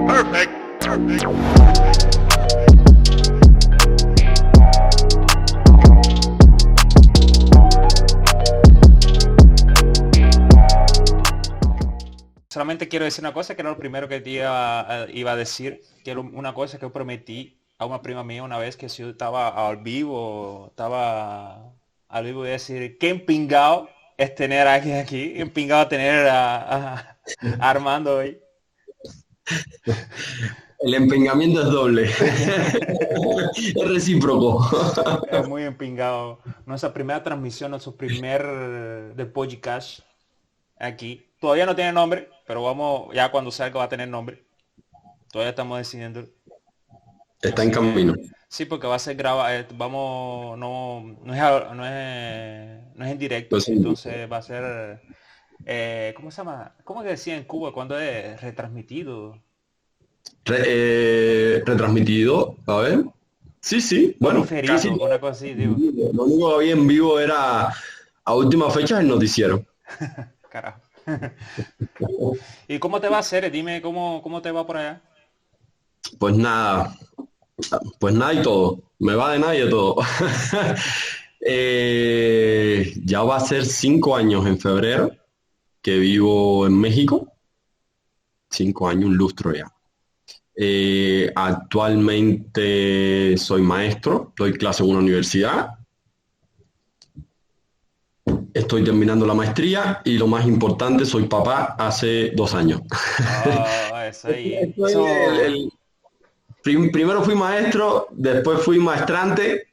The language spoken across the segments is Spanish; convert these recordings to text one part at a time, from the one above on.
Perfect. Solamente quiero decir una cosa que era lo primero que te iba a decir, que era una cosa que prometí a una prima mía una vez que si yo estaba al vivo y decir, qué empingado es tener a alguien aquí, empingado tener a Armando hoy. El empeñamiento es doble. Es recíproco. Es muy empingado. Nuestra primera transmisión, nuestro primer de podcast aquí. Todavía no tiene nombre, pero vamos, ya cuando salga va a tener nombre. Todavía estamos decidiendo. Está en Así que camino. sí, porque va a ser grabado, vamos, no es en directo, Pues, entonces va a ser, ¿cómo se llama? ¿Cómo que decía en Cuba cuando es retransmitido? retransmitido, a ver. Sí, sí, O bueno, casi diferido, todo una cosa así, en digo. vivo. Lo único que había en vivo era a última fecha el noticiero. Carajo. ¿Y cómo te va a hacer? Dime cómo te va por allá. Pues nada, pues nada y todo. Me va de nada y de todo. Ya va a ser 5 años en febrero que vivo en México. 5 años, un lustro ya. Actualmente soy maestro, doy clase en una universidad, estoy terminando la maestría y lo más importante, soy papá hace 2 años. Ah, eso ahí. Estoy Eso. primero fui maestro, después fui maestrante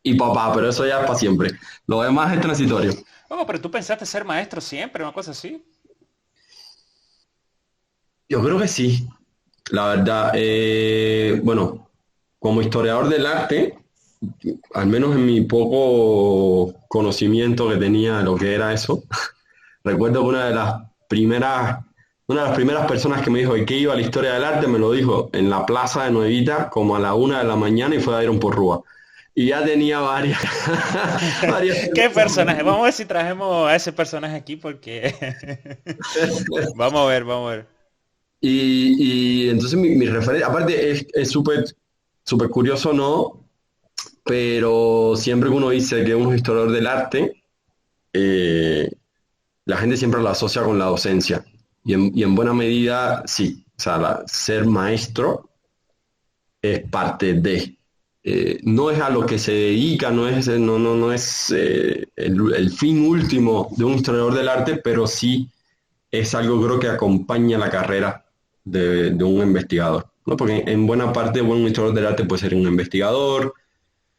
y papá, pero eso ya es para siempre. Lo demás es transitorio. Oh, pero tú pensaste ser maestro siempre, una cosa así. Yo creo que sí, la verdad. Bueno, como historiador del arte, al menos en mi poco conocimiento que tenía de lo que era eso, recuerdo que una de las primeras personas que me dijo de qué iba la historia del arte me lo dijo en la plaza de Nuevita como a la 1 de la mañana y fue a Iron por Rúa. Y ya tenía varias, varias. ¿Qué personaje? Vamos a ver si trajemos a ese personaje aquí porque vamos a ver, vamos a ver. Y entonces mi referencia, aparte es súper súper curioso, ¿no? Pero siempre que uno dice que uno es historiador del arte, eh, la gente siempre lo asocia con la docencia. Y en buena medida, sí. O sea, ser maestro es parte de. No es a lo que se dedica, no es el fin último de un historiador del arte, pero sí es algo creo que acompaña la carrera de un investigador, ¿no? Porque en buena parte, bueno, un historiador del arte puede ser un investigador,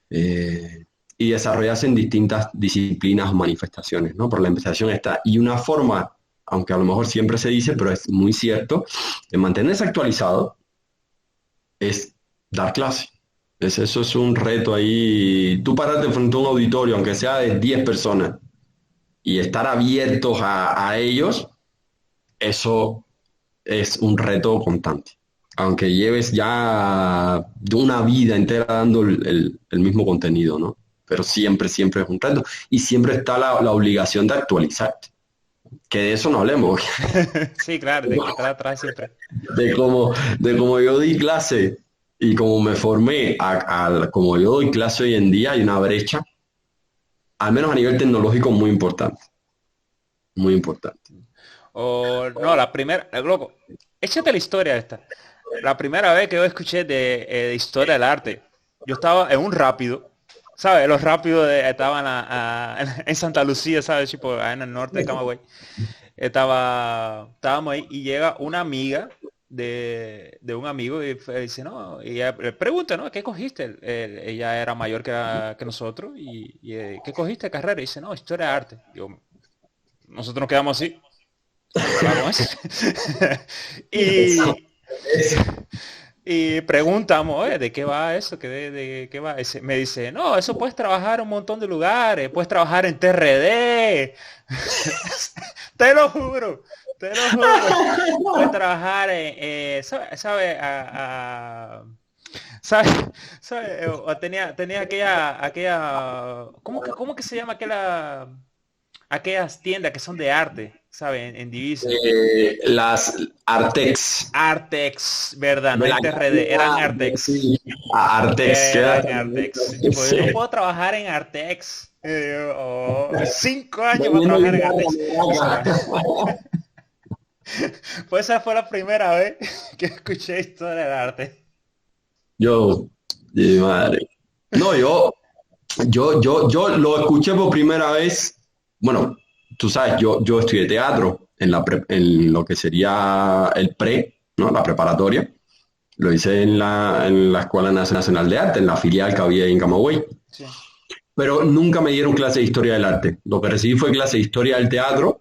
y desarrollarse en distintas disciplinas o manifestaciones, ¿no? Pero la investigación está. Y una forma, aunque a lo mejor siempre se dice, pero es muy cierto, de mantenerse actualizado es dar clase. Eso es un reto ahí. Tú pararte frente a un auditorio, aunque sea de 10 personas, y estar abiertos a ellos, eso es un reto constante. Aunque lleves ya de una vida entera dando el mismo contenido, ¿no? Pero siempre, siempre es un reto. Y siempre está la obligación de actualizarte. Que de eso no hablemos, Sí, claro, de que estar atrás siempre. de cómo yo di clase y cómo me formé como yo doy clase hoy en día, hay una brecha, al menos a nivel tecnológico, muy importante. Muy importante. O no, la primera, loco, échate la historia esta. La primera vez que yo escuché de historia del arte, yo estaba en un rápido, ¿sabes? Los rápidos estaban en Santa Lucía, ¿sabes? Tipo, allá en el norte de Camagüey. Estábamos ahí y llega una amiga de un amigo y dice, no, y ella pregunta, ¿no? ¿Qué cogiste? Ella era mayor que nosotros y ¿qué cogiste carrera? Y dice, no, historia de arte. Nosotros nos quedamos así. ¿Qué carajo es? y, y preguntamos, oye, ¿de qué va eso? ¿De qué va? Me dice, no, eso puedes trabajar en un montón de lugares, puedes trabajar en TRD. Te lo juro, te lo juro. Puedes trabajar en, ¿sabe? ¿Sabes? ¿Sabes? O tenía ¿cómo que se llama aquellas tiendas que son de arte, ¿sabes? En Divisa. Las Artex, Artex, ¿verdad? No de la Interrede, eran cadena, Artex. sí, Artex, queda Eran hasta Artex. Y tipo, yo no sí. puedo trabajar en Artex. 5 años para Vendiendo trabajar en guitarra Artex. de O sea, vaca. pues esa fue la primera vez que escuché historia del arte. Yo, mi madre. No, yo lo escuché por primera vez. Bueno, tú sabes, yo estudié teatro en lo que sería el pre, ¿no? La preparatoria. Lo hice en la Escuela Nacional de Arte, en la filial que había en Camagüey. Sí. Pero nunca me dieron clase de historia del arte. Lo que recibí fue clase de historia del teatro.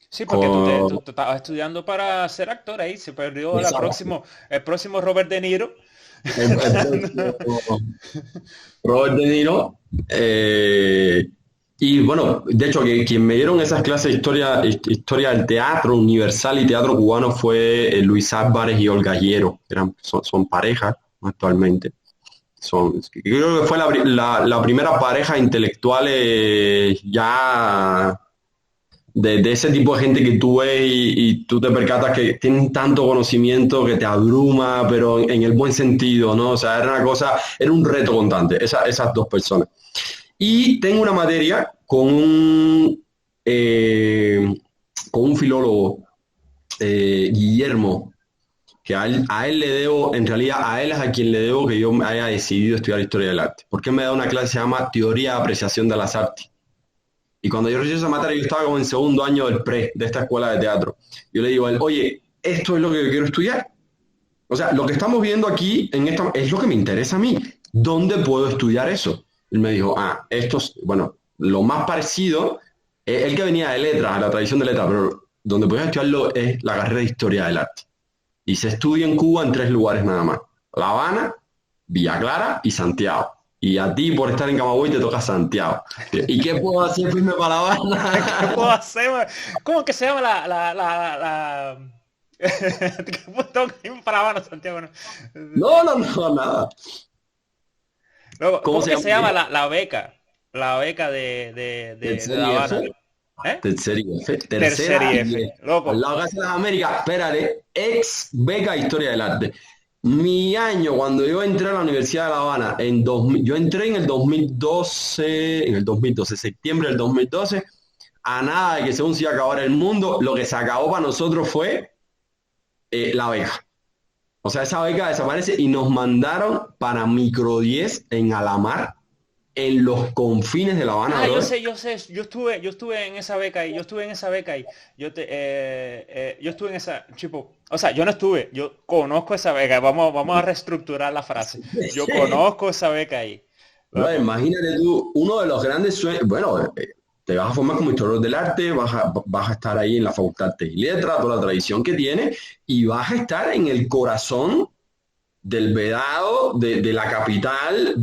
Sí, porque Con... tú estabas estudiando para ser actor ahí, se perdió Exacto. el próximo Robert De Niro. El próximo Robert De Niro. Y bueno, de hecho, quien me dieron esas clases de historia del teatro universal y teatro cubano fue Luis Álvarez y Olga Hierro. Son pareja actualmente. Creo que fue la primera pareja intelectual ya de ese tipo de gente que tú ves y tú te percatas que tienen tanto conocimiento que te abruma, pero en el buen sentido, ¿no? O sea, era una cosa, era un reto constante, esas dos personas. Y tengo una materia con un filólogo, Guillermo, que a él le debo, en realidad a él es a quien le debo que yo haya decidido estudiar historia del arte. Porque él me da una clase que se llama Teoría de Apreciación de las Artes. Y cuando yo recibí esa materia, yo estaba como en segundo año del pre de esta escuela de teatro. Yo le digo a él, oye, esto es lo que yo quiero estudiar. O sea, lo que estamos viendo aquí es lo que me interesa a mí. ¿Dónde puedo estudiar eso? Él me dijo, bueno, lo más parecido, él que venía de letras, a la tradición de letras, pero donde puedes estudiarlo es la carrera de historia del arte. Y se estudia en Cuba en 3 lugares nada más. La Habana, Villa Clara y Santiago. Y a ti, por estar en Camagüey, te toca Santiago. ¿Y qué puedo hacer firme para La ¿Qué Habana? puedo hacer, man? ¿Cómo que se llama ¿Qué tengo que irme para Habana, Santiago? ¿No? No, no, no, nada. Luego, ¿Cómo ¿cómo se que llama? se llama la beca? La beca de Tercera La y Habana. F. ¿Eh? Tercera y F. Tercer Tercera y y F. F. Al Loco. lado de Casa de las Américas, espérate, ex beca Historia del Arte. Mi año, cuando yo entré a la Universidad de La Habana, yo entré en el 2012, septiembre del 2012, a nada de que según se iba a acabar el mundo, lo que se acabó para nosotros fue la beca. O sea, esa beca desaparece y nos mandaron para Micro 10 en Alamar, en los confines de La Habana, Ah, brother. yo sé, yo estuve en esa beca ahí, yo estuve en esa beca ahí, yo estuve en esa, tipo, o sea, yo no estuve, yo conozco esa beca, vamos a reestructurar la frase, yo conozco esa beca ahí, Bueno, loco, imagínate tú, uno de los grandes sueños, bueno, te vas a formar como historiador del arte, vas a estar ahí en la Facultad de Artes y Letras, toda la tradición que tiene, y vas a estar en el corazón del Vedado, de la capital,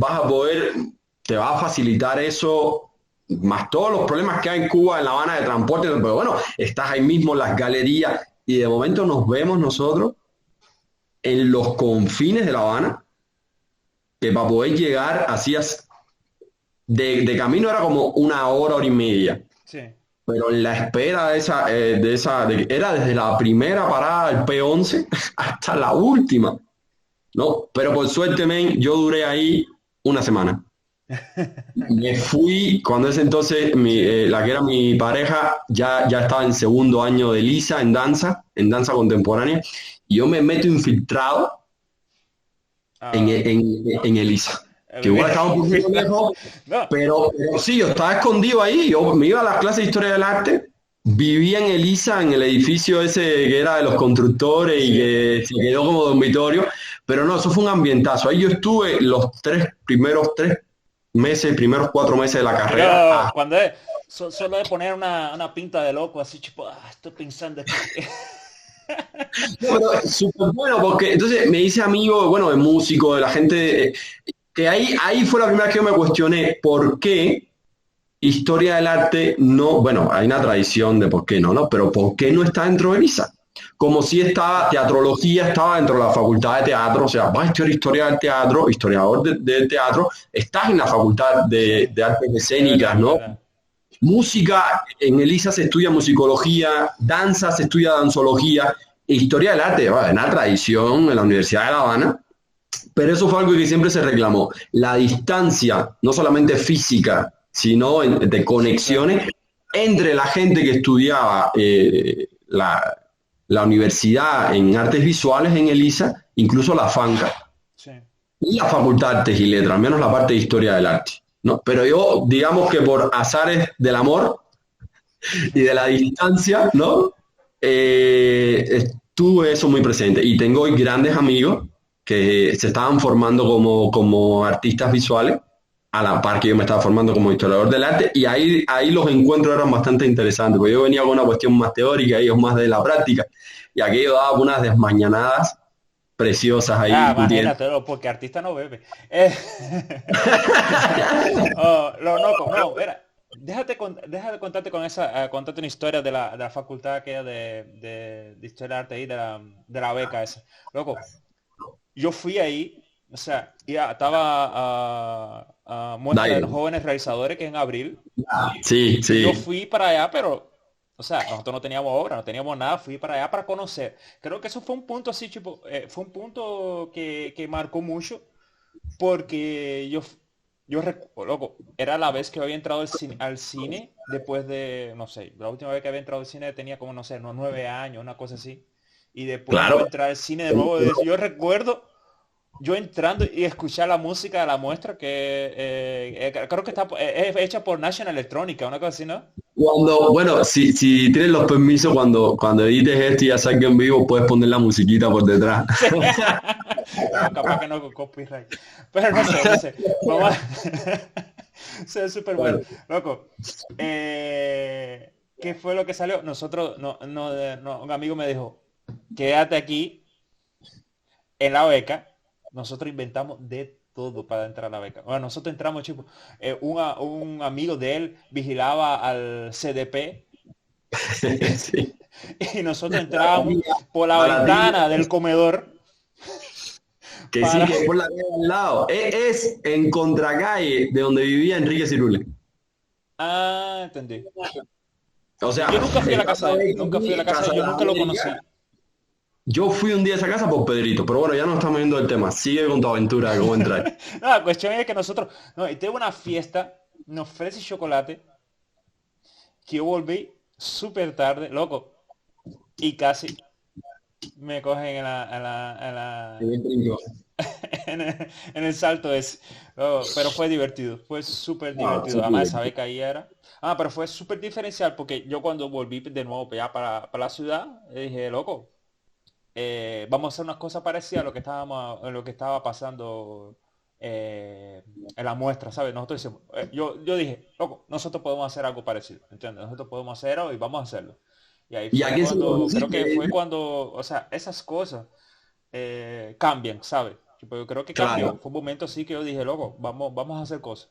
te va a facilitar eso, más todos los problemas que hay en Cuba, en La Habana de transporte, pero bueno, estás ahí mismo en las galerías, y de momento nos vemos nosotros en los confines de La Habana, que para poder llegar hacías de camino era como una hora y media, sí. pero en la espera era desde la primera parada del P11 hasta la última, ¿no? Pero por suerte, men, yo duré ahí una semana. Me fui, cuando ese entonces la que era mi pareja ya estaba en segundo año de Lisa en danza contemporánea, y yo me meto infiltrado en, Ah, en, en Elisa, que igual vivir, estaba un poquito lejos. no, Pero sí, yo estaba escondido ahí, yo me iba a las clases de historia del arte, vivía en Elisa, en el edificio ese que era de los constructores y sí. que se quedó como dormitorio, pero no, eso fue un ambientazo. Ahí yo estuve los primeros 3 meses, primeros 4 meses de la carrera. Pero cuando es, solo de poner una pinta de loco, así, tipo, estoy pensando aquí. No, pero es súper bueno porque entonces me hice amigo, bueno, de músicos, de la gente, que ahí fue la primera vez que yo me cuestioné por qué historia del arte no, bueno, hay una tradición de por qué no, ¿no? Pero ¿por qué no está dentro de Elisa? como si estaba, teatrología estaba dentro de la facultad de teatro, o sea, vas a estudiar historia del teatro, historiador del teatro, estás en la facultad Sí, de artes es escénicas, verdad, es ¿no? verdad. Música, en Elisa se estudia musicología, danza se estudia danzología, e historia del arte, bueno, en la tradición en la Universidad de La Habana, pero eso fue algo que siempre se reclamó. La distancia, no solamente física, sino de Claro, conexiones entre la gente que estudiaba la universidad en artes visuales en Elisa, incluso la FANCA sí. y la Facultad de Artes y Letras, al menos la parte de historia del arte. ¿No? Pero yo, digamos que por azares del amor y de la distancia, ¿no? Estuve eso muy presente. Y tengo hoy grandes amigos que se estaban formando como artistas visuales, a la par que yo me estaba formando como historiador del arte, y ahí los encuentros eran bastante interesantes, porque yo venía con una cuestión más teórica, ellos más de la práctica, y aquello daba unas desmañanadas preciosas ahí Ah, discutiendo. imagínate, porque artista no bebe. Oh, lo loco, no, mira, déjate contarte con esa, contarte una historia de la facultad que de Historia del Arte ahí, de la beca esa. Loco, yo fui ahí, o sea, ya estaba a muestra de Dale. los jóvenes realizadores que es en abril, Sí, y yo sí, fui para allá, pero, o sea, nosotros no teníamos obra, no teníamos nada, fui para allá para conocer. Creo que eso fue un punto así, tipo, fue un punto que marcó mucho, porque loco, era la vez que había entrado al cine después de, no sé, la última vez que había entrado al cine tenía como, no sé, unos 9 años, una cosa así. Y después de nuevo claro. entrar al cine de nuevo, yo recuerdo yo entrando y escuchar la música de la muestra que creo que es hecha por National Electrónica, una cosa así, ¿no? Bueno, si tienes los permisos, cuando edites esto y ya salga en vivo, puedes poner la musiquita por detrás. Sí. No, capaz que no con copyright. Pero no sé, no sé. Vamos a... Se ve súper bueno. Bueno, Loco, ¿qué fue lo que salió? Nosotros, un amigo me dijo, quédate aquí en la beca. Nosotros inventamos de todo para entrar a la beca. Bueno, nosotros entramos, chico. Un amigo de él vigilaba al CDP sí. y nosotros entrábamos por la Baratilla, ventana del comedor que sí, para... que es por la calle al lado. Es en contracalle de donde vivía Enrique Cirule. Ah, entendí. O sea, Yo nunca fui a la casa Casa de él, Beca nunca fui a la aquí, casa, Casa yo Las nunca lo Américas. conocí. Yo fui un día a esa casa por Pedrito, pero bueno, ya no estamos viendo el tema. Sigue con tu aventura de cómo entrar. No, la cuestión es que nosotros, no, y tengo una fiesta, nos ofrece chocolate, que yo volví súper tarde, loco, y casi me cogen en el salto ese. Oh, pero fue divertido, fue súper Ah, divertido. súper Además, esa bien. beca ahí era. Ah, pero fue súper diferencial porque yo cuando volví de nuevo ya para la ciudad, dije, loco, vamos a hacer unas cosas parecidas a lo que a lo que estaba pasando en la muestra, ¿sabes? Nosotros hicimos, yo dije, loco, nosotros podemos hacer algo parecido, ¿entiendes? Nosotros podemos hacerlo y vamos a hacerlo. Y ahí ¿Y a fue quién se lo cuando, creo que conociste? fue cuando, o sea, esas cosas cambian, ¿sabes? Tipo, yo creo que cambió. Claro. Fue un momento así que yo dije, loco, vamos a hacer cosas.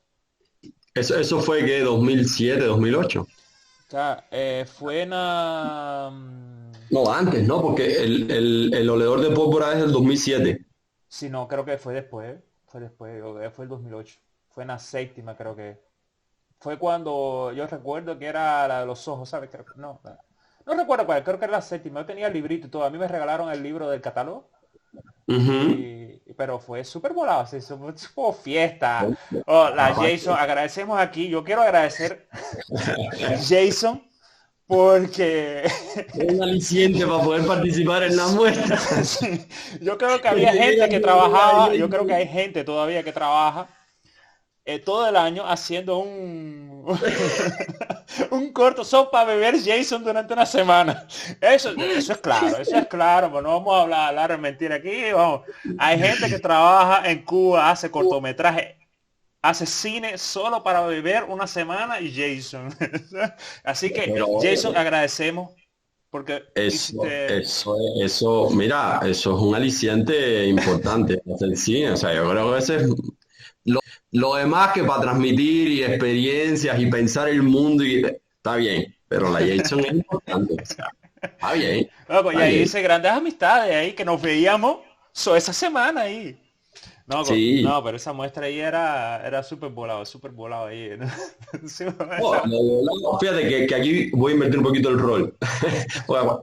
Eso fue que 2007, 2008. O sea, fue en... No, antes, ¿no? Porque el oledor de pólvora es del 2007. sí, no, creo que fue después, fue el 2008. Fue en la séptima, creo que. Fue cuando yo recuerdo que era la de los ojos, ¿sabes? No, no recuerdo cuál, creo que era la séptima. Yo tenía el librito y todo. A mí me regalaron el libro del catálogo. Ujú. Pero fue súper volado, sí, fue fiesta. Oh, la Jason, agradecemos aquí. Yo quiero agradecer Jason porque Un aliciente para poder participar en la muestra. sí, yo creo que Que había te gente digan que que no era trabajaba, yo creo que Jason. hay gente todavía que trabaja todo el año haciendo un corto solo para beber Jason durante una semana. Eso es claro, pero no vamos a hablar de mentira aquí, vamos. Hay gente que trabaja en Cuba, hace cortometraje, hace cine solo para beber una semana y Jason. Así que Pero Jason, agradecemos porque hiciste... mira, eso es un aliciente importante hacer cine. O sea, yo creo que ese es lo demás que para transmitir y experiencias y pensar el mundo y está bien, pero la Jason es importante. Ah, bien, Loco, y está ahí bien. hice grandes amistades ahí que nos veíamos esa semana ahí. No, Sí. no, pero esa muestra ahí era súper volado ahí. ¿No? Sí, No, fíjate que aquí voy a invertir un poquito el rol. Bueno,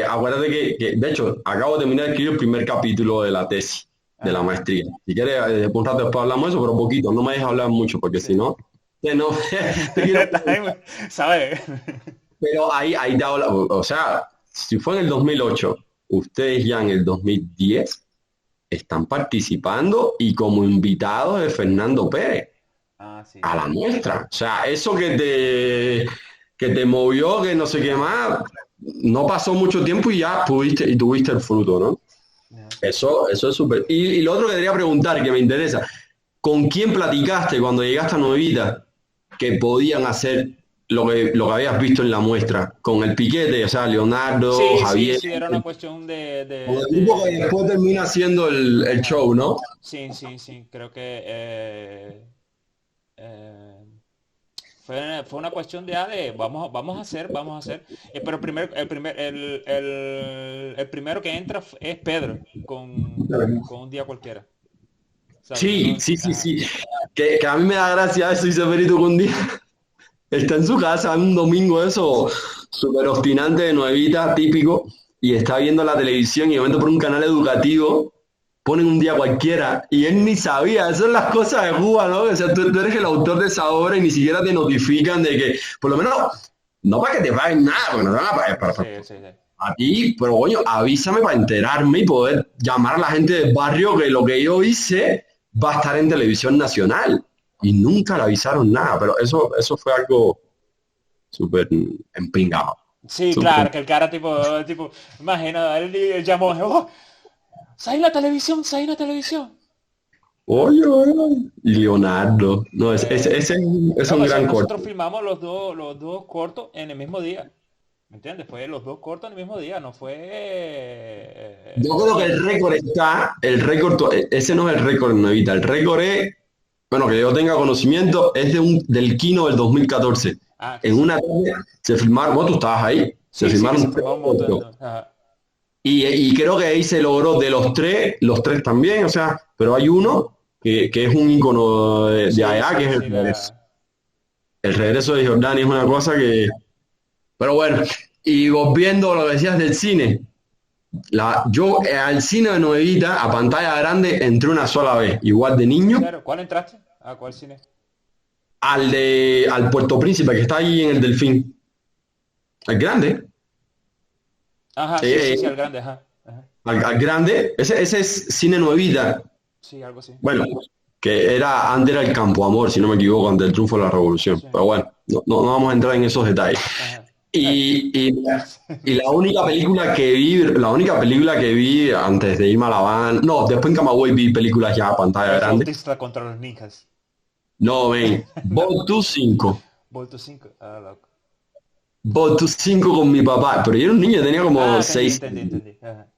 acuérdate de hecho, acabo de terminar de escribir el primer capítulo de la tesis, de la Ajá, maestría. Si quieres, un rato después hablamos de eso, pero poquito, no me dejes hablar mucho, porque si sí. no, no, te quiero preguntar. ¿Sabes? Pero ahí te hablo, o sea, si fue en el 2008, ustedes ya en el 2010 están participando y como invitados de Fernando Pérez Ah, sí, a sí. la muestra. O sea, eso que te movió, que no sé qué Ajá. más, no pasó mucho tiempo y ya tuviste el fruto, ¿no? Ya. Eso es súper. Y lo otro que quería preguntar, que me interesa, ¿con quién platicaste cuando llegaste a Nuevita que podían hacer lo que habías visto en la muestra? Con el piquete, o sea, Leonardo, Sí, sí, Javier, sí, era una cuestión con el grupo que después termina haciendo el Ajá. show, ¿no? Sí, sí, sí, creo que eh, fue una cuestión de, vamos a hacer. Pero el primero que entra es Pedro con un día cualquiera. ¿Sabes? Yo Sí, no, sí, sí, ajá. sí. Que a mí me da gracia eso, dice Perito, que un día está en su casa, un domingo eso, súper obstinante de Nuevita, típico, y está viendo la televisión y de momento por un canal educativo ponen un día cualquiera y él ni sabía, esas son las cosas de Cuba, ¿no? O sea, tú eres el autor de esa obra y ni siquiera te notifican de que, por lo menos, no para que te paguen nada, porque no te van a pagar Sí, sí, sí. a ti, pero coño, avísame para enterarme y poder llamar a la gente del barrio que lo que yo hice va a estar en televisión nacional. Y nunca le avisaron nada, pero eso fue algo súper empingado. Sí, Súper. claro, que el cara tipo, imagina, él llamó, oh, ¿sabes la televisión? ¿Sabes la televisión? ¿No? Oye, oye. Leonardo. No, ese es un Loco, gran corte. nosotros filmamos los dos cortos en el mismo día. ¿Me entiendes? Fue los dos cortos en el mismo día, no fue... Yo creo que el récord, ese no es el récord en Evita, el récord es, bueno, que yo tenga conocimiento, es del Kino del 2014. Ah, que En sí. una tarde se filmaron, bueno, tú estabas ahí, se Sí, sí, que se filmaron tres filmó un montón. cortos. ¿No? Ajá. Y creo que ahí se logró de los tres también, o sea, pero hay uno que es un ícono de Sí, allá, que sí, es el sí, regreso. El regreso de Jordani es una cosa que, pero bueno, y volviendo a lo que decías del cine, yo al cine de Nuevita, a pantalla grande, entré una sola vez, igual de ¿En niño, serio? ¿Cuál entraste? ¿A cuál cine? al Puerto Príncipe, que está ahí en el Delfín, al grande, Ajá, sí, eh, sí, eh, sí, al grande, ajá. Ajá. al grande, ese es cine Nuevita. Sí, algo así. Bueno, que antes era el Campo Amor, si no me equivoco, ante el triunfo de la revolución. Sí. Pero bueno, no vamos a entrar en esos detalles. Ajá. Y la única película que vi antes de irme a La Habana, no, después en Camagüey vi películas ya a pantalla El grande. flautista contra los ninjas. No, ven, No. Voltus 5. Volto 5. Ah, loco. Voltus 5 con mi papá, pero yo era un niño, tenía Ah, como entendí, 6 entendí, años. entendí. Ajá.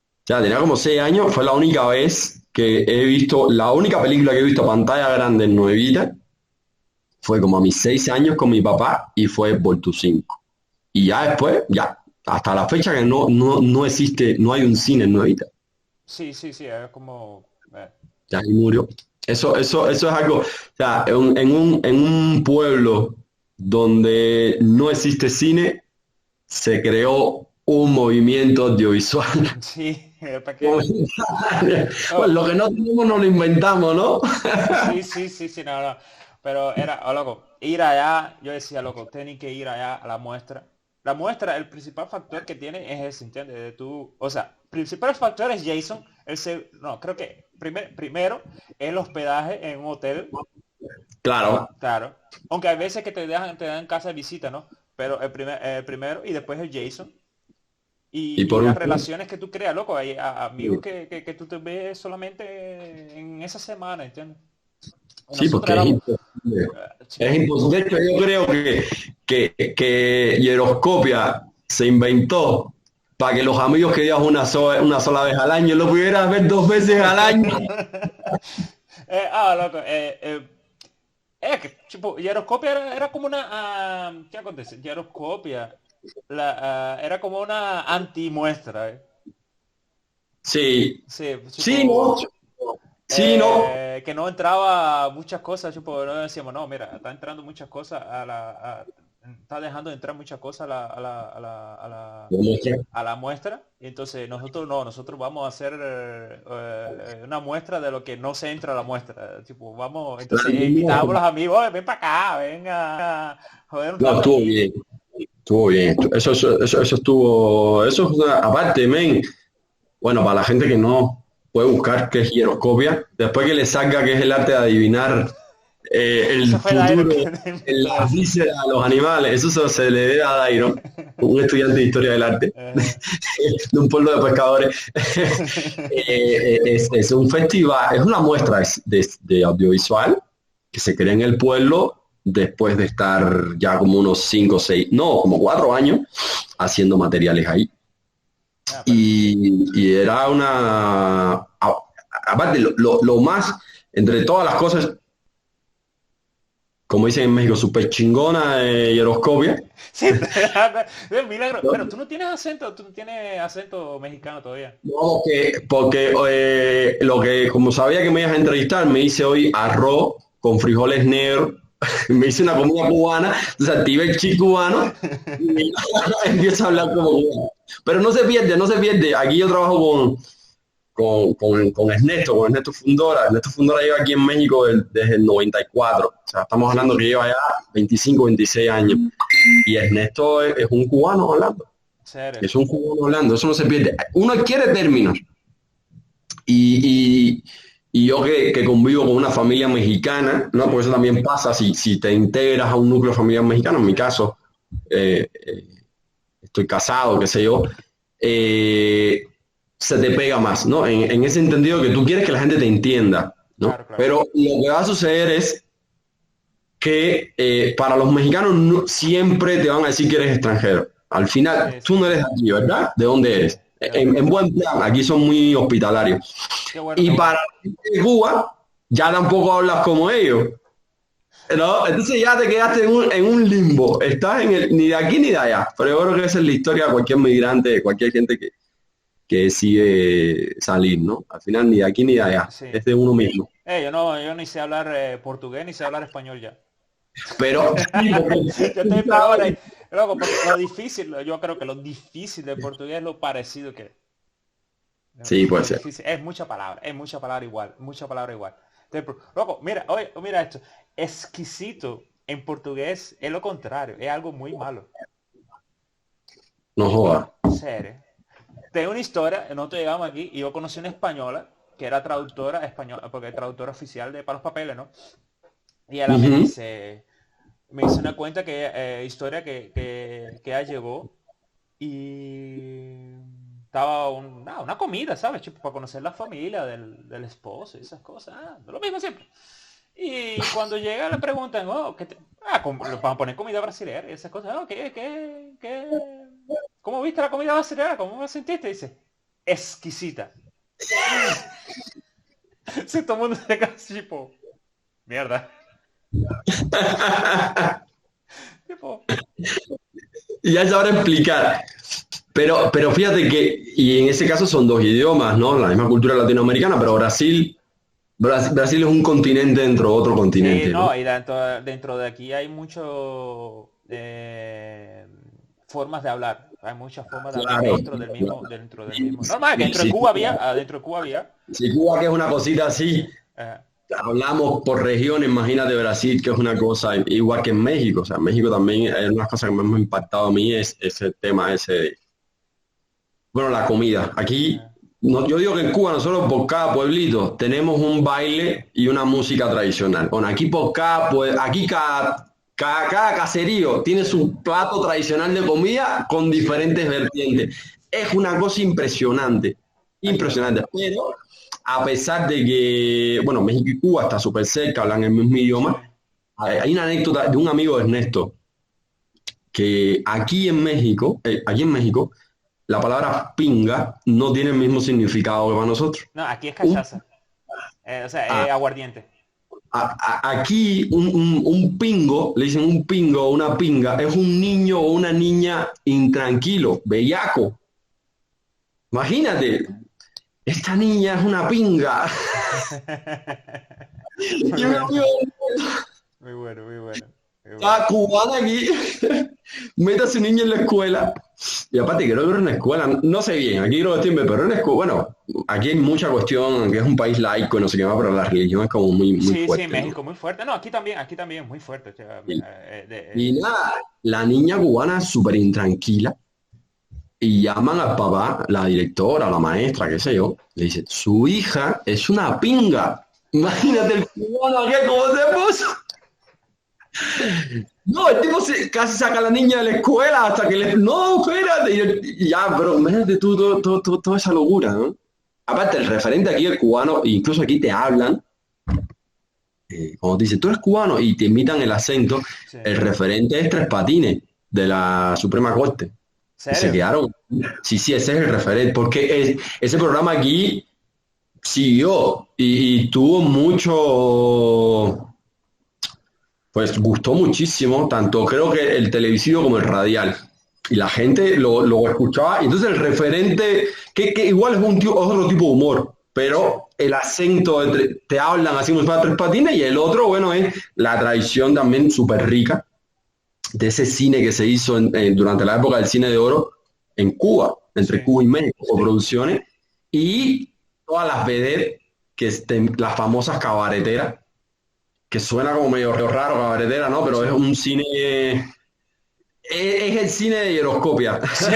O sea, tenía como 6 años, fue la única vez que he visto, la única película que he visto a pantalla grande en Nuevita, fue como a mis 6 años con mi papá y fue Voltus 5. Y ya después, ya, hasta la fecha que no existe, no hay un cine en Nuevita. Sí, sí, sí, es como... Ya ahí murió. Eso es algo, o sea, en un pueblo donde no existe cine, se creó un movimiento audiovisual. Sí, para que... Bueno, Oh, lo que no tenemos no lo inventamos, ¿no? sí, sí, sí, sí, no, no. Pero era, oh, loco, ir allá, yo decía, loco, tienen que ir allá a la muestra. La muestra, el principal factor que tiene es ese, ¿entiendes? De tú, o sea, principal factor es Jason. No, creo que primero el hospedaje en un hotel, Claro. claro. Aunque hay veces que te dan casa de visita, ¿no? Pero el primero y después el Jason. Y Y por las último, relaciones que tú creas, loco, hay amigos que tú te ves solamente en esa semana, ¿entiendes? Y sí, nosotros porque es éramos, imposible. Es chico, imposible. De hecho, yo creo que Hieroscopia se inventó para que los amigos que veas una sola vez al año lo pudieras ver 2 veces al año. loco, que, tipo, Gyroscopia era como una, ¿qué acontece? Gyroscopia. era como una anti-muestra, ¿eh? Sí, Sí, sí, no, tipo, sí, no. que no entraba muchas cosas, tipo, no decíamos, no, mira, está entrando muchas cosas está dejando de entrar muchas cosas Demuestra. a la muestra, y entonces nosotros no, nosotros vamos a hacer una muestra de lo que no se entra a la muestra, tipo, vamos, entonces invitábamos a los amigos, "Oye, ven para acá, ven a joder un No, rato estuvo aquí". bien, estuvo bien. Eso estuvo, eso es una, aparte, men, bueno, para la gente que no puede buscar qué es hieroscopia, después que le salga que es el arte de adivinar Eso el fue Dairo futuro que en inventó las eso. vísceras de los animales, se le debe a Dairo, un estudiante de historia del arte, Ajá. de un pueblo de pescadores. Es un festival, es una muestra de audiovisual que se crea en el pueblo después de estar ya como unos 5 6 no, como 4 años haciendo materiales ahí. Ah, pero Y era una... Aparte, lo más, entre todas las cosas, como dicen en México, súper chingona Hieroscopia. sí, es un milagro. ¿No? Pero tú no tienes acento mexicano todavía. No, porque lo que, como sabía que me ibas a entrevistar, me hice hoy arroz con frijoles negros, me hice una comida cubana, entonces activé el chi cubano y empiezo a hablar como cubano. Pero no se pierde, no se pierde. Aquí yo trabajo con Ernesto Fundora. Ernesto Fundora lleva aquí en México desde el 94. O sea, estamos Sí, hablando que lleva ya 25, 26 años. Y Ernesto es un cubano hablando. serio. Es un cubano hablando, eso no se pierde. Uno adquiere términos. Y, y, y yo que convivo con una familia mexicana, ¿no? Porque eso también pasa si te integras a un núcleo familiar mexicano. En mi Sí, caso, estoy casado, qué sé yo. eh, Se te pega más, ¿no? En ese entendido que tú quieres que la gente te entienda, ¿no? claro, claro. Pero lo que va a suceder es que para los mexicanos siempre te van a decir que eres extranjero. Al final, Sí, tú sí, no eres de aquí, ¿verdad? ¿De dónde sí. eres? ¿De dónde En eres? buen plan, aquí son muy hospitalarios. Qué bueno, qué Y para bueno. la gente de Cuba, ya tampoco hablas como ellos, ¿no? Entonces ya te quedaste en un limbo. Estás ni de aquí ni de allá. Pero yo creo que esa es la historia de cualquier migrante, cualquier gente que decide salir, ¿no? Al final ni de aquí ni de allá. Sí. Es de uno mismo. Yo ni sé hablar portugués ni sé hablar español ya. Pero sí, porque Yo estoy peor ahí. Loco, porque lo difícil, yo creo que lo difícil del portugués es lo parecido que sí, puede lo ser. difícil, es mucha palabra igual, mucha palabra igual. Loco, mira, oye, mira esto. Exquisito en portugués es lo contrario, es algo muy malo. No joda. Serio. Tengo una historia, nosotros llegamos aquí y yo conocí una española que era traductora española, porque es traductora oficial de para los papeles, ¿no? Y ella Ujú. me dice una cuenta historia que ella llegó y estaba una comida, ¿sabes? Tipo, para conocer la familia del esposo y esas cosas. Lo mismo siempre. Y cuando llega le preguntan, oh, le van a poner comida brasileña y esas cosas. Oh, ¿cómo viste la comida brasileña? ¿Cómo me sentiste? Dice, exquisita. Si todo el mundo se queda así, tipo, mierda. Tipo, Y ya sabrá explicar. Pero fíjate que, y en ese caso son dos idiomas, ¿no? La misma cultura latinoamericana, pero sí. Brasil es un continente dentro de otro Sí, continente, ¿no? no, y dentro de aquí hay mucho formas de hablar. Hay muchas formas de hablar Claro. dentro del mismo. Normal, que Y dentro de Cuba había, dentro de Cuba había. si Cuba que es una cosita así, eh, hablamos por regiones, imagínate Brasil que es una cosa igual que en México. O sea, en México también hay unas cosas que me han impactado a mí es ese tema ese de, bueno, la comida. Aquí, eh, no, yo digo que en Cuba nosotros por cada pueblito tenemos un baile y una música tradicional. Bueno, aquí por aquí cada caserío tiene su plato tradicional de comida con diferentes vertientes. Es una cosa impresionante, aquí también. impresionante. Pero a pesar de que, bueno, México y Cuba están súper cerca, hablan el mismo Sí. idioma, hay una anécdota de un amigo de Ernesto que aquí en México, la palabra pinga no tiene el mismo significado que para nosotros. No, aquí es Un, cachaza. O sea, ah, es aguardiente. Aquí un pingo, le dicen un pingo o una pinga, es un niño o una niña intranquilo, bellaco. Imagínate, esta niña es una pinga. Muy Y un bueno, amigo muy bueno, muy bueno, muy bueno. ah, cubana aquí, mete a su niño en la escuela. Y aparte, creo que era una escuela, no sé bien, aquí creo que estoy, pero en una escuela, bueno, aquí hay mucha cuestión, que es un país laico y no sé qué más, pero la religión es como muy, muy Sí, sí, fuerte, ¿no? México muy fuerte. No, aquí también, muy fuerte. O sea, Y, y nada, la niña cubana es súper intranquila y llaman al papá, la directora, la maestra, qué sé yo, le dice, su hija es una pinga. Imagínate el cubano que como se puso. No, el tipo casi saca a la niña de la escuela hasta que le... No, espérate. Y ya, pero imagínate tú toda esa locura, ¿no? Aparte, el referente aquí, el cubano, incluso aquí te hablan, como te dicen, tú eres cubano y te imitan el acento, sí. el referente es Tres Patines de la Suprema Corte. Y se ¿Serio? quedaron. Sí, sí, ese es el referente, porque ese programa aquí siguió y tuvo mucho, pues gustó muchísimo, tanto creo que el televisivo como el radial. Y la gente lo escuchaba. Y entonces el referente, que igual es otro tipo de humor, Sí. pero el acento, te hablan así como si fuera Tres Patines, y el otro, bueno, es la tradición también súper rica de ese cine que se hizo durante la época del cine de oro en Cuba, entre Sí. Cuba y México, con producciones, y todas las vedettes, las famosas cabareteras, que suena como medio raro, cabaretera, ¿no? Pero Sí. es un cine, es el cine de Hieroscopia. Sí.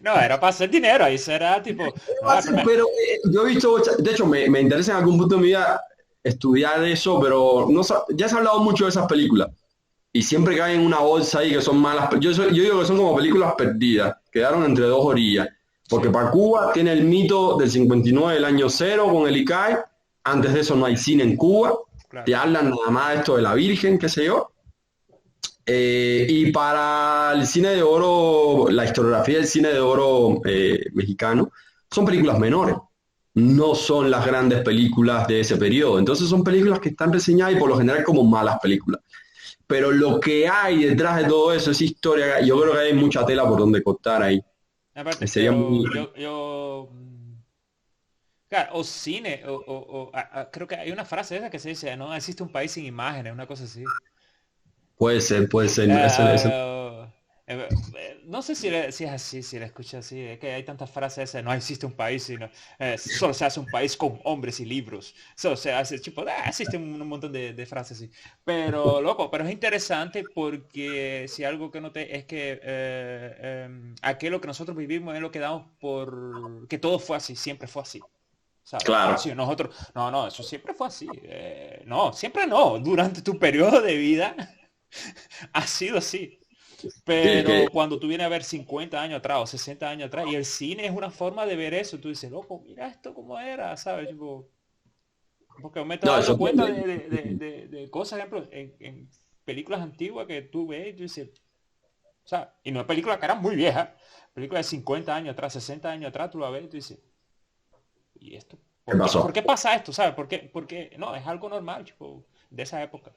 No, era para hacer dinero. Ahí será tipo. No, Pero yo he visto, de hecho, me interesa en algún punto de mi vida estudiar eso, pero no, ya se ha hablado mucho de esas películas. Y siempre caen en una bolsa ahí que son malas. Yo digo que son como películas perdidas, quedaron entre dos orillas. Porque sí, para Cuba tiene el mito del 59, el año cero con el ICAI. Antes de eso no hay cine en Cuba. Te claro. hablan nada más de esto de la Virgen, qué sé yo. Y para el cine de oro, la historiografía del cine de oro mexicano, son películas menores. No son las grandes películas de ese periodo. Entonces son películas que están reseñadas y por lo general como malas películas. Pero lo que hay detrás de todo eso es historia. Yo creo que hay mucha tela por donde cortar ahí. Aparte, Sería muy... pero claro, o cine, creo que hay una frase esa que se dice, no existe un país sin imágenes, una cosa así. Puede ser, puede ser. Ah, no sé si es así, si la escucho así, es que hay tantas frases esas, no existe un país, sino solo se hace un país con hombres y libros, solo se hace, tipo, existe un montón de frases así, pero loco, pero es interesante porque si algo que noté es que aquello que nosotros vivimos es lo que damos por que todo fue así, siempre fue así. ¿Sabes? Como Claro. si nosotros, no, no, eso siempre fue así. No, siempre no. Durante tu periodo de vida ha sido así. Sí, que... Pero cuando tú vienes a ver 50 años atrás o 60 años atrás, y el cine es una forma de ver eso, tú dices, loco, mira esto como era, ¿sabes? Tipo, porque me estaba No, dando eso cuenta también. de cosas, ejemplo, en películas antiguas que tú ves y tú dices, o sea, y no es película que era muy vieja, película de 50 años atrás, 60 años atrás, tú la ves y tú dices, ¿y esto? ¿Qué Por pasó? qué pasa esto? ¿Sabes? Porque no, es algo normal, tipo, de esa época.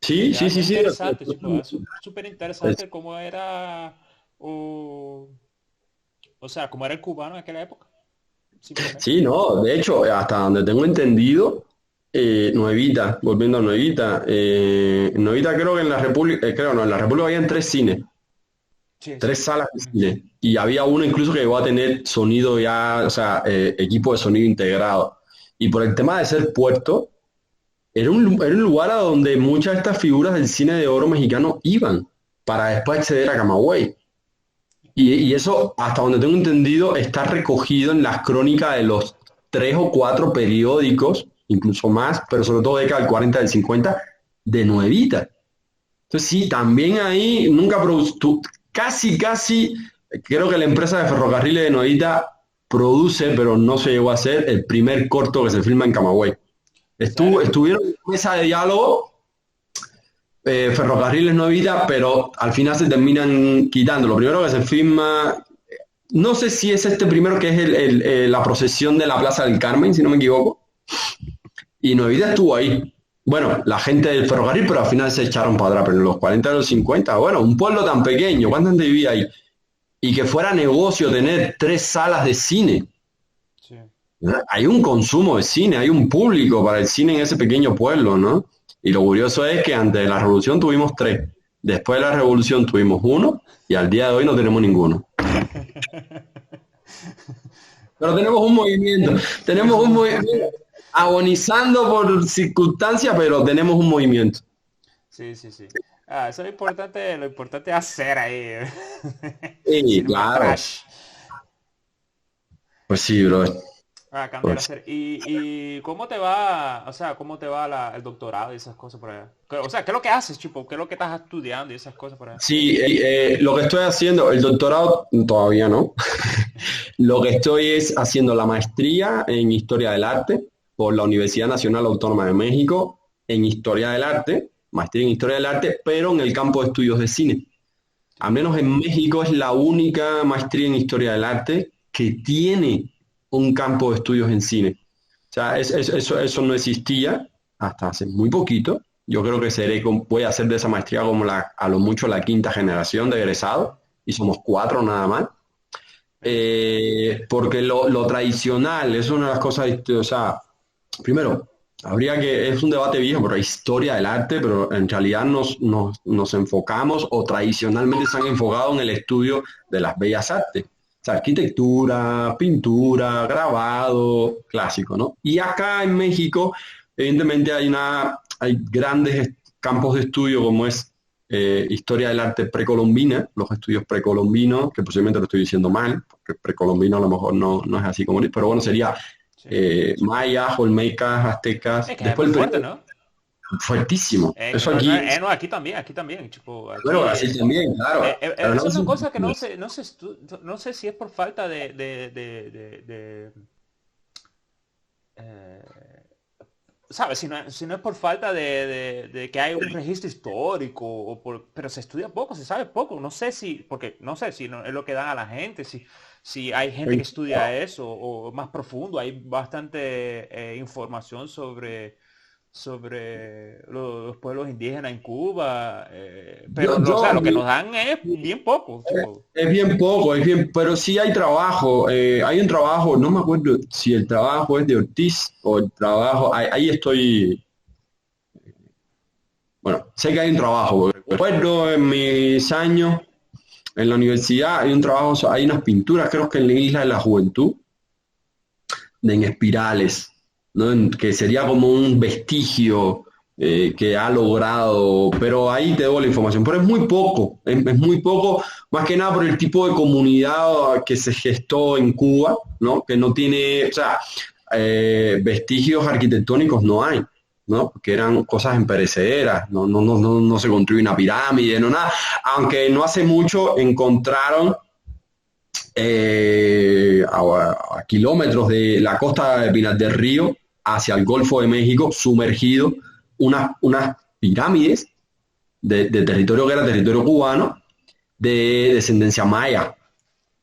Sí, Y sí, algo sí, sí. interesante, tipo, es súper Es- interesante cómo era, o, o sea, cómo era el cubano en aquella época, simplemente. Sí, no, de hecho, hasta donde tengo entendido, Nuevita, volviendo a Nuevita, Nuevita creo que en la República, creo no, en la República habían tres cines, Sí, tres sí. salas de Ujú. cine, y había uno incluso que llegó a tener sonido ya, o sea, equipo de sonido integrado. Y por el tema de ser puerto, era un lugar a donde muchas de estas figuras del cine de oro mexicano iban para después acceder a Camagüey. Y eso, hasta donde tengo entendido, está recogido en las crónicas de los tres o cuatro periódicos, incluso más, pero sobre todo década del 40, del 50, de Nuevita. Entonces sí, también ahí nunca produjo, casi, creo que la empresa de ferrocarriles de Nuevita produce, pero no se llegó a hacer, el primer corto que se filma en Camagüey. ¿Serio? Estuvieron en mesa de diálogo Ferrocarriles no evita, pero al final se terminan quitando. Lo primero que se firma, no sé si es este primero que es la procesión de la Plaza del Carmen, si no me equivoco. Y Nueva Vida estuvo ahí. Bueno, la gente del ferrocarril, pero al final se echaron para atrás, pero en los 40 y los 50, bueno, un pueblo tan pequeño, ¿cuánta gente vivía ahí? Y que fuera negocio tener 3 salas de cine. Sí. Hay un consumo de cine, hay un público para el cine en ese pequeño pueblo, ¿no? Y lo curioso es que antes de la revolución tuvimos 3, después de la revolución tuvimos 1 y al día de hoy no tenemos ninguno. Pero tenemos un movimiento agonizando por circunstancias, pero tenemos un movimiento. Sí, sí, sí. Ah, eso es lo importante es hacer ahí. Sí, Cinema claro. trash. Pues sí, bro. Ah, cambiar a Pues hacer. ¿Y cómo te va, o sea, cómo te va el doctorado y esas cosas por allá? O sea, ¿qué es lo que haces, tipo? ¿Qué es lo que estás estudiando y esas cosas por allá? sí, lo que estoy haciendo, el doctorado todavía no. Lo que estoy es haciendo la maestría en Historia del Arte por la Universidad Nacional Autónoma de México en Historia del Arte, maestría en Historia del Arte, pero en el campo de estudios de cine. Al menos en México es la única maestría en Historia del Arte que tiene un campo de estudios en cine. O sea, eso no existía hasta hace muy poquito. Yo creo que voy a hacer de esa maestría como a lo mucho la quinta generación de egresados, y somos 4 nada más. Porque lo tradicional es una de las cosas, o sea, primero, es un debate viejo, pero historia del arte, pero en realidad nos enfocamos o tradicionalmente se han enfocado en el estudio de las bellas artes. O sea, arquitectura, pintura, grabado, clásico, ¿no? Y acá en México, evidentemente hay grandes campos de estudio como es historia del arte precolombina, los estudios precolombinos, que posiblemente lo estoy diciendo mal, porque precolombino a lo mejor no es así como, pero bueno, sería Sí. mayas, olmecas, aztecas, Es que es muy después el fuerte, periodo ¿no? fuertísimo. Eso No, no, aquí, no, aquí también, tipo, bueno, aquí. Brasil también, claro. Pero no Esas es son cosas que no sé si es por falta de, eh, ¿sabes? Si no es por falta de que hay un registro histórico, pero se estudia poco, se sabe poco. No sé si, porque no sé si es lo que dan a la gente, si hay gente que estudia eso o más profundo, hay bastante información sobre los pueblos indígenas en Cuba, pero yo, o sea, yo, lo que nos dan es bien poco, tipo. es bien poco, pero sí hay trabajo. Hay un trabajo, no me acuerdo si el trabajo es de Ortiz o el trabajo, ahí estoy, bueno, sé que hay un trabajo, porque recuerdo en mis años en la universidad hay un trabajo, hay unas pinturas, creo que en la Isla de la Juventud, en espirales, ¿no? Que sería como un vestigio que ha logrado, pero ahí te doy la información, pero es muy poco, es muy poco, más que nada por el tipo de comunidad que se gestó en Cuba, ¿no? Que no tiene, o sea, vestigios arquitectónicos no hay. ¿No? Porque eran cosas imperecederas, no se construyó una pirámide, no nada, aunque no hace mucho encontraron a kilómetros de la costa de Pinar del Río hacia el Golfo de México, sumergido, unas pirámides de territorio que era territorio cubano, de descendencia maya.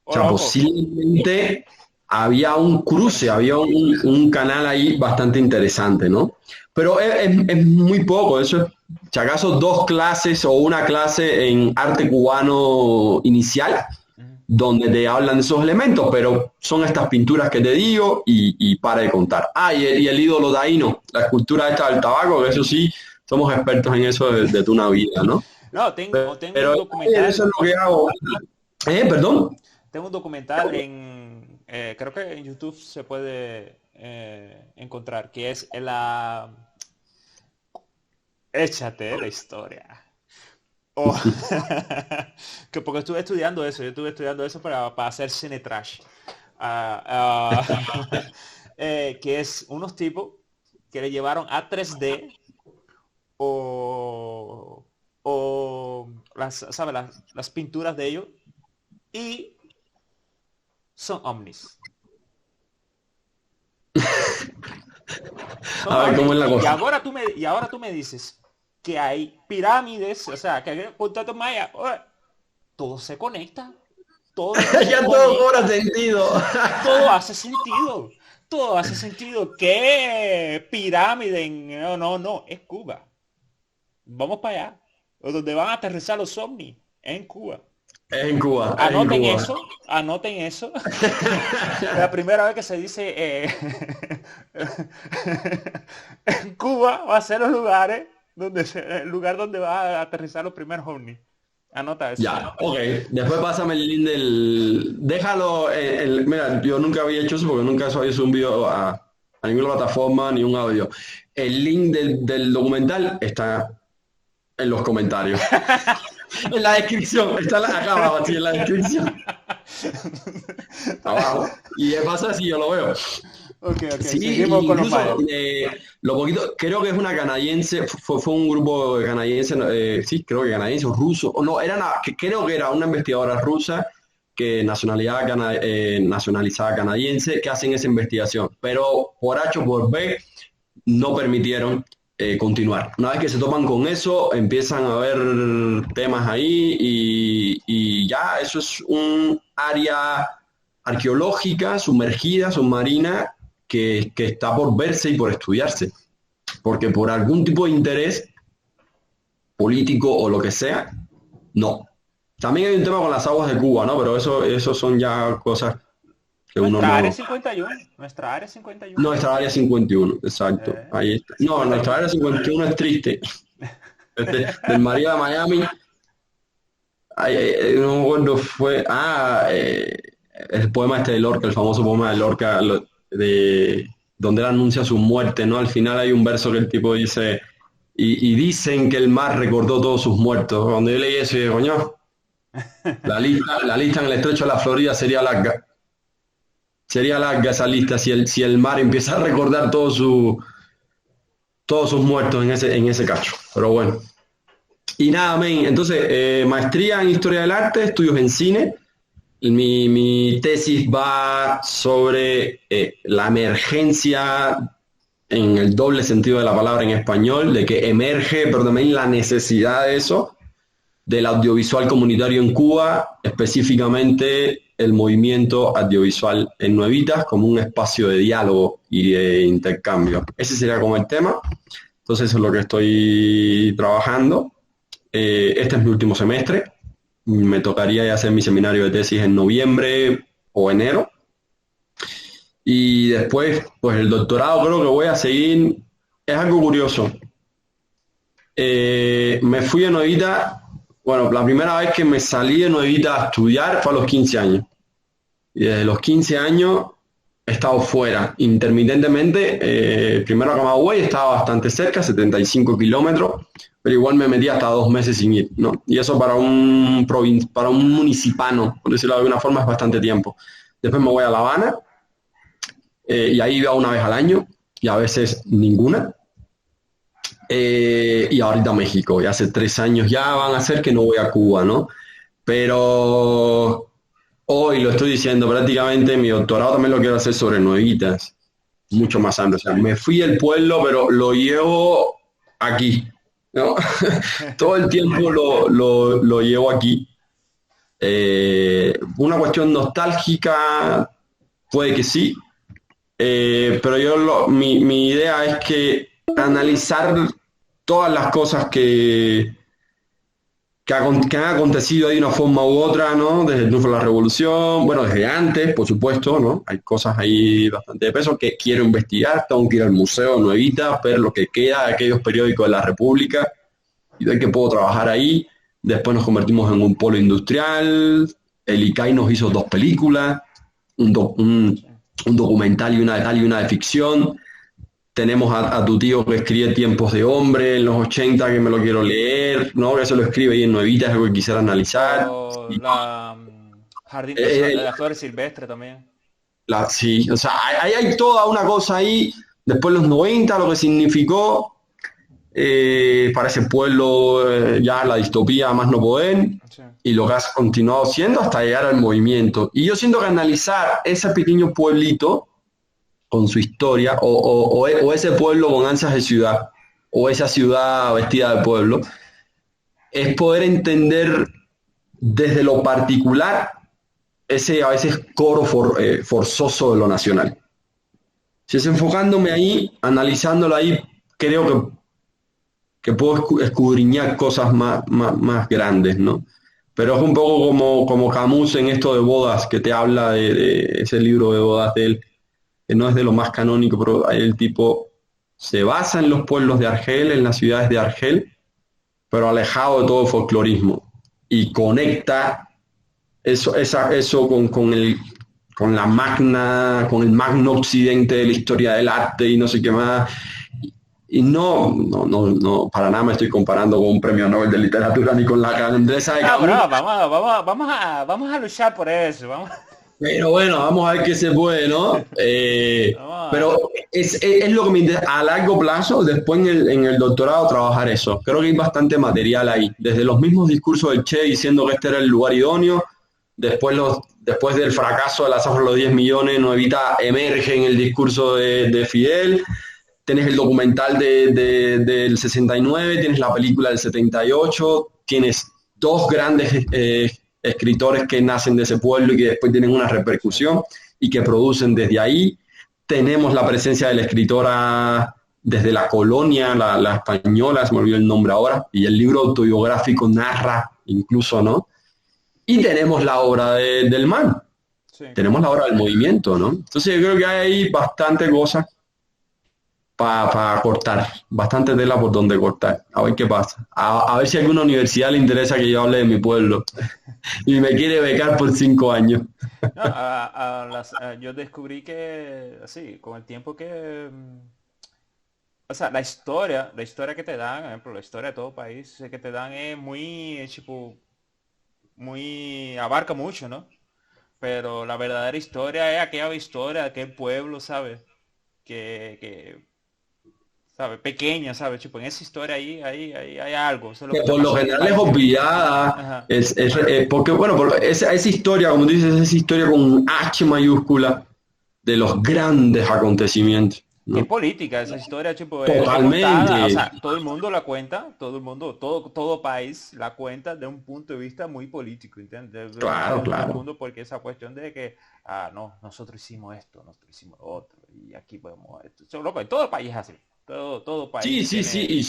O ¡Oh, sea, loco! posiblemente había un cruce, Buenísimo. había un canal ahí bastante interesante, ¿no? Pero es muy poco, eso es, si acaso 2 clases o una clase en arte cubano inicial, Ujú. donde te hablan de esos elementos, pero son estas pinturas que te digo y para de contar. Ah, y el ídolo taíno, la escultura esta del tabaco, que eso sí, somos expertos en eso de tu vida, ¿no? No, tengo Pero un eso es documental. lo que hago. Perdón. Tengo un documental creo que en YouTube se puede encontrar, que es Échate la historia. O- porque estuve estudiando eso, yo estuve estudiando eso para hacer cine trash. Que es unos tipos que le llevaron a 3D o, ¿sabes? Las pinturas de ellos y son ovnis. Son A ver cómo ovnis. es la cosa. Y ahora tú me dices que hay pirámides, o sea, que hay contratos mayas. Oye, todo se conecta. Todo se Ya todo cobra conecta. sentido. Todo hace sentido. todo hace sentido. ¿Qué pirámide? No, es Cuba. Vamos para allá. O donde van a aterrizar los ovnis, en Cuba. Es en Cuba, es en Anoten Cuba. eso, anoten eso. La primera vez que se dice en Cuba va a ser los lugares el lugar donde va a aterrizar los primeros ovnis. Anota eso. Ya, ok. Después pásame el link del... Déjalo, mira, yo nunca había hecho eso porque nunca había subido un video a ninguna plataforma ni un audio. El link del documental está en los comentarios. En la descripción, está acá abajo, así en la descripción. Abajo. Y de paso así yo lo veo. Ok, Sí, seguimos con los incluso mayas. lo poquito, creo que es una canadiense, fue un grupo de canadiense, sí, creo que canadiense o ruso, o no, creo que era una investigadora rusa que nacionalizada canadiense que hacen esa investigación, pero por H o por B no permitieron continuar. Una vez que se topan con eso, empiezan a haber temas ahí y ya eso es un área arqueológica, sumergida, submarina, que está por verse y por estudiarse. Porque por algún tipo de interés político o lo que sea, no. También hay un tema con las aguas de Cuba, ¿no? Pero eso son ya cosas que uno Nuestra área no... 51. Nuestra área 51. Nuestra área 51, exacto. Ahí está. No, 51. nuestra área 51 es triste. Del María de Miami. No me acuerdo, fue... el poema este de Lorca, el famoso poema de Lorca, donde él anuncia su muerte, ¿no? Al final hay un verso que el tipo dice, y dicen que el mar recordó todos sus muertos. Cuando yo leí eso, y dije, coño, la lista en el estrecho de la Florida sería larga. Sería larga esa lista si el mar empieza a recordar todos sus muertos en ese cacho. Pero bueno. Y nada, men, entonces, maestría en Historia del Arte, estudios en cine. Mi tesis va sobre la emergencia en el doble sentido de la palabra en español, de que emerge, pero también la necesidad de eso, del audiovisual comunitario en Cuba, específicamente el movimiento audiovisual en Nuevitas como un espacio de diálogo y de intercambio. Ese sería como el tema. Entonces eso es lo que estoy trabajando. Este es mi último semestre. Me tocaría hacer mi seminario de tesis en noviembre o enero. Y después, pues el doctorado creo que voy a seguir. Es algo curioso. Me fui a Nuevita. Bueno, la primera vez que me salí de Nuevita a estudiar fue a los 15 años. Y desde los 15 años he estado fuera intermitentemente. Primero a Camagüey estaba bastante cerca, 75 kilómetros, pero igual me metí hasta 2 meses sin ir, ¿no? Y eso para un municipano, por decirlo de alguna forma, es bastante tiempo. Después me voy a La Habana, y ahí iba una vez al año, y a veces ninguna. Y ahorita México, y hace 3 años ya van a ser que no voy a Cuba, ¿no? Pero hoy lo estoy diciendo, prácticamente mi doctorado también lo quiero hacer sobre Nuevitas, mucho más amplio. O sea, me fui del pueblo, pero lo llevo aquí, ¿no? Todo el tiempo lo llevo aquí. Una cuestión nostálgica, puede que sí, pero mi idea es que analizar todas las cosas que han acontecido de una forma u otra, ¿no? Desde el triunfo de la revolución, bueno, desde antes, por supuesto, ¿no? Hay cosas ahí bastante de peso que quiero investigar, tengo que ir al museo Nuevita, ver lo que queda de aquellos periódicos de la República y ver que puedo trabajar ahí. Después nos convertimos en un polo industrial, el ICAI nos hizo 2 películas, un documental y una de ficción. Tenemos a tu tío que escribe Tiempos de Hombre en los 80, que me lo quiero leer, ¿no? Eso lo escribe ahí en Nuevita, es algo que quisiera analizar. O Y, Jardín eh, de las Flores Silvestres también. sí, o sea, hay toda una cosa ahí. Después los 90, lo que significó para ese pueblo, ya la distopía más no poder, Sí. y lo que has continuado siendo hasta llegar al movimiento. Y yo siento que analizar ese pequeño pueblito con su historia, o ese pueblo con ansias de ciudad, o esa ciudad vestida de pueblo, es poder entender desde lo particular ese a veces coro forzoso de lo nacional. Si es enfocándome ahí, analizándolo ahí, creo que puedo escudriñar cosas más grandes, ¿no? Pero es un poco como Camus en esto de bodas, que te habla de ese libro de bodas de él, que no es de lo más canónico, pero ahí el tipo se basa en los pueblos de Argel, en las ciudades de Argel, pero alejado de todo el folclorismo, y conecta eso con el magno occidente de la historia del arte y no sé qué más. Y no, para nada me estoy comparando con un premio Nobel de literatura ni con la grandeza de Ah, pero Camus. vamos a luchar por eso, vamos, Pero bueno, vamos a ver qué se puede, ¿no? vamos Pero es lo que me interesa a largo plazo, después en el doctorado, trabajar eso. Creo que hay bastante material ahí. Desde los mismos discursos del Che diciendo que este era el lugar idóneo, después del fracaso de la zafra de los 10 millones, no evita, emerge en el discurso de Fidel. Tienes el documental del 69, tienes la película del 78, tienes dos grandes escritores que nacen de ese pueblo y que después tienen una repercusión y que producen desde ahí. Tenemos la presencia de la escritora desde la colonia, la española, se me olvidó el nombre ahora, y el libro autobiográfico narra incluso, ¿no? Y tenemos la obra del man, sí. tenemos la obra del movimiento, ¿no? Entonces yo creo que hay ahí bastante cosas para cortar, bastante tela por donde cortar, a ver qué pasa, a ver si a alguna universidad le interesa que yo hable de mi pueblo y me quiere becar por 5 años. No, yo descubrí que, así, con el tiempo que, o sea, la historia que te dan, por ejemplo, la historia de todo país que te dan es muy, tipo, muy, abarca mucho, ¿no? Pero la verdadera historia es aquella historia de aquel pueblo, ¿sabes? Que ¿sabes? Pequeña, ¿sabes? Tipo, en esa historia ahí hay algo, eso es lo Que que está por lo pasando en el general es país. olvidada, Ajá. porque bueno, esa historia, como tú dices, esa historia con un H mayúscula de los grandes acontecimientos, Que es ¿no? política, esa historia, tipo, es contada, o Totalmente, sea, todo el mundo la cuenta, todo el mundo, todo país la cuenta de un punto de vista muy político, ¿entiendes? claro, De un claro. mundo porque esa cuestión de que, ah, no, nosotros hicimos esto, nosotros hicimos lo otro, y aquí podemos esto. Eso, loco, en todo país es así, todo Sí, país sí, sí, tiene, y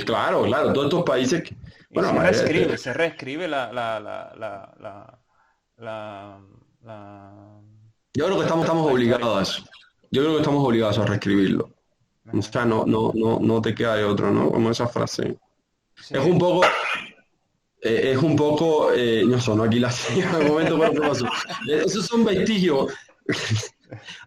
claro, todos estos países, y bueno, la mayoría se reescribe la, la- yo creo que estamos la historia. obligados a eso. Yo creo que estamos obligados a reescribirlo. O Ajá. sea, no te queda de otro, ¿no? Como esa frase. Es un Sí. poco, no sonó aquí la silla de momento, pero ¿qué pasó? Esos son vestigios.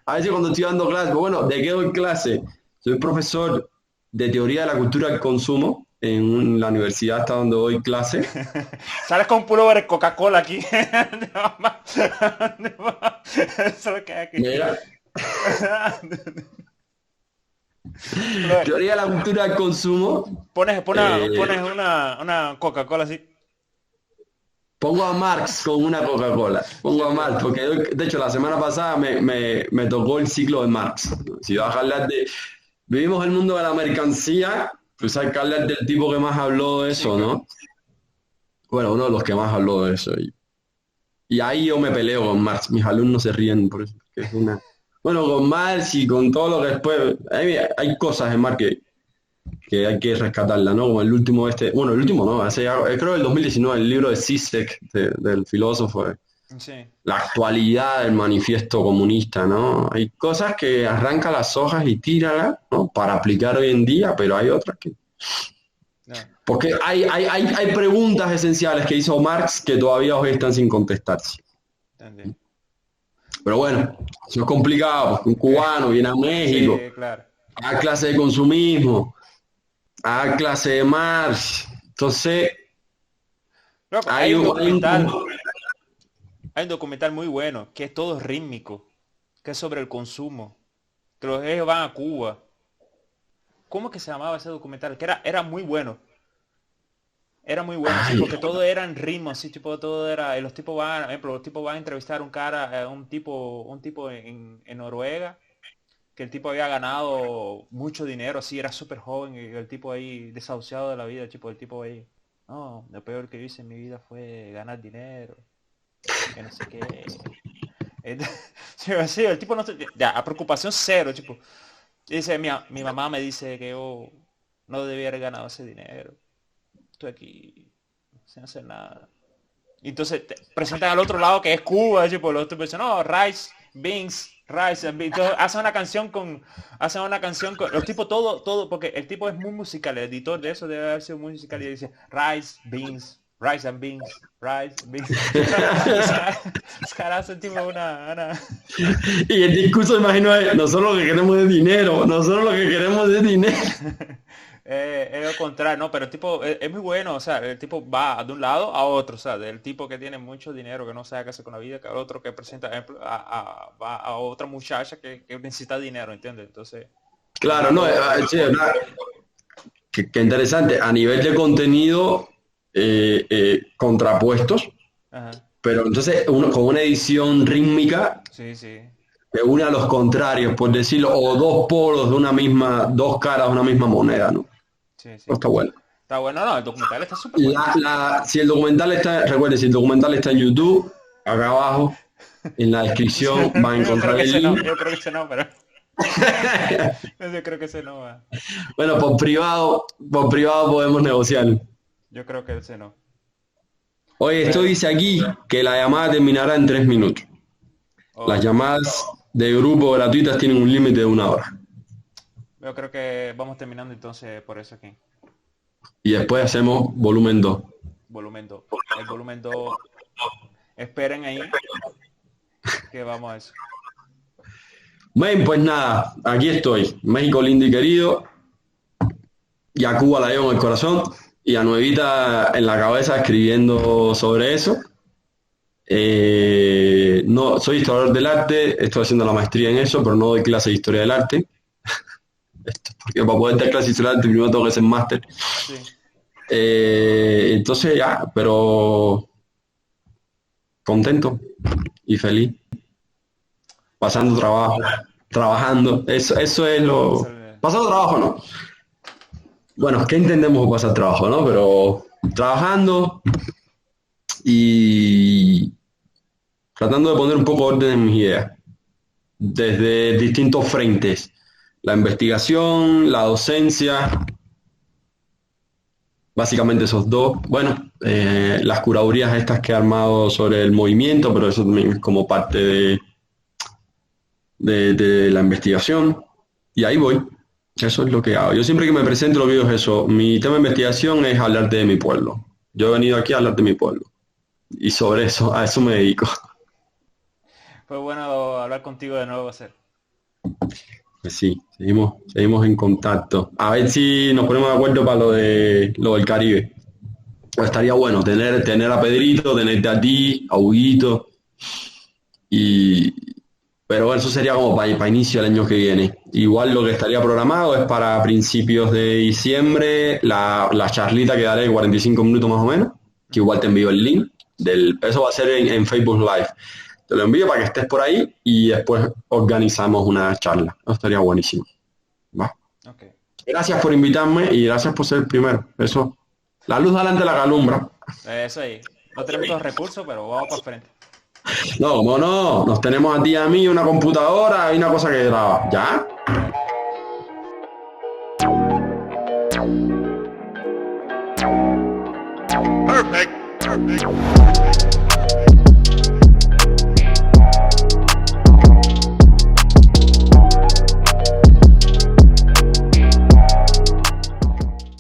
A veces cuando estoy dando clases, pues bueno, ¿de qué doy clase? Soy profesor de teoría de la cultura del consumo en la universidad hasta donde doy clase. Sales con un pullover de Coca-Cola aquí. Eso es lo que hay aquí. Mira, teoría de la cultura del consumo. Pones eh, una Coca-Cola así. Pongo a Marx con una Coca-Cola. Sí, Pongo a Marx, porque de hecho la semana pasada me tocó el ciclo de Marx. Si vas a hablar de... Vivimos el mundo de la mercancía, pues hay que hablar del tipo que más habló de sí, eso, claro. ¿no? Bueno, uno de los que más habló de eso. Y ahí yo me peleo con Marx. Mis alumnos se ríen por eso. Que es una... Bueno, con Marx y con todo lo que después... hay cosas en Marx que hay que rescatarla, ¿no? Como el último bueno, el último no, creo el 2019, el libro de Zizek, del filósofo, Sí. la actualidad del manifiesto comunista, ¿no? Hay cosas que arranca las hojas y tíralas, ¿no? Para aplicar hoy en día, pero hay otras que... No, Porque hay preguntas esenciales que hizo Marx que todavía hoy están sin contestarse. entendí. Pero bueno, eso es complicado, porque un cubano viene a México, Sí, claro. a clase de consumismo, a clase de Marx. Entonces, Loco, hay un documental muy bueno, que es todo rítmico, que es sobre el consumo, que los ellos van a Cuba. ¿Cómo que se llamaba ese documental? Que era muy bueno. Era muy bueno, sí, ay, porque todo era en ritmo, sí, tipo, todo era, y los tipos van, por ejemplo, los tipos van a entrevistar a un cara, un tipo en Noruega, que el tipo había ganado mucho dinero, así, era súper joven, y el tipo ahí desahuciado de la vida, tipo, el tipo ahí, no, lo peor que hice en mi vida fue ganar dinero, que no sé qué. Sí, el tipo no ya, a preocupación cero, tipo. Dice, mi mamá me dice que yo no debía haber ganado ese dinero. Estoy aquí sin hacer nada. Y entonces te presentan al otro lado que es Cuba, tipo, los otros dicen, no, rice and beans. Entonces hacen una canción con, los tipos todo, porque el tipo es muy musical, el editor de eso debe haber sido muy musical y dice, rice and beans, rice and beans. Es carazo, el tipo una... Y el discurso, imagino, es, nosotros lo que queremos es dinero, nosotros lo que queremos es dinero. Es lo contrario, no, pero el tipo es muy bueno, o sea, el tipo va de un lado a otro, o sea, del tipo que tiene mucho dinero, que no sabe qué hacer con la vida, que al otro que presenta, ejemplo, va a otra muchacha que necesita dinero, ¿entiendes? Entonces, Claro, va no, los sí, polos. qué interesante. A nivel de contenido, contrapuestos, Ajá, pero entonces uno, con una edición rítmica sí, sí, que une a los contrarios, por decirlo, o dos polos de una misma, dos caras de una misma moneda, ¿no? sí, sí. Está bueno. Está bueno, no, el documental está súper bueno. Si el documental está, recuerde, si el documental está en YouTube, acá abajo, en la descripción, va a Yo creo encontrar que el ese no, link. yo creo que ese no, pero yo creo que ese no va. Bueno, por privado podemos negociar. Yo creo que ese no. Oye, esto Pero, dice aquí que la llamada terminará en 3 minutos. Las ok. llamadas de grupo gratuitas tienen un límite de 1 hora. Yo creo que vamos terminando entonces por eso aquí. Y después hacemos volumen 2. Volumen 2. El volumen 2. Esperen ahí que vamos a eso. Bien, pues nada, aquí estoy. México lindo y querido. Y a Cuba la llevo en el corazón. Y a Nuevita en la cabeza escribiendo sobre eso. No, soy historiador del arte, estoy haciendo la maestría en eso, pero no doy clase de historia del arte. Porque para poder dar clase de historia del arte primero tengo que hacer máster. Sí. Entonces ya, pero contento y feliz, pasando trabajo, trabajando, eso es Eso lo... Pasando trabajo, ¿no? Bueno, ¿qué entendemos por pasar trabajo, no? Pero trabajando y tratando de poner un poco de orden en mis ideas, desde distintos frentes. La investigación, la docencia, básicamente esos dos. Bueno, las curadurías estas que he armado sobre el movimiento, pero eso también es como parte de la investigación. Y ahí voy. Eso es lo que hago. Yo siempre que me presento lo que digo es eso. Mi tema de investigación es hablarte de mi pueblo. Yo he venido aquí a hablar de mi pueblo. Y sobre eso, a eso me dedico. fue bueno hablar contigo de nuevo, hacer. Pues sí, seguimos en contacto. A ver si nos ponemos de acuerdo para lo del Caribe. Pues estaría bueno tener a Pedrito, tenerte a ti, a Huguito. Y, pero bueno, eso sería como para inicio del año que viene. Igual lo que estaría programado es para principios de diciembre, la charlita que daré de 45 minutos más o menos, que igual te envío el link. Eso va a ser en Facebook Live. Te lo envío para que estés por ahí y después organizamos una charla. Eso estaría buenísimo. ¿Va? Ok. Gracias por invitarme y gracias por ser el primero. Eso, la luz delante de la calumbra. Eso ahí. No tenemos los recursos, pero vamos para frente. No, como no, nos tenemos a ti y a mí, una computadora y una cosa que graba. ¿Ya? Ya. Perfect.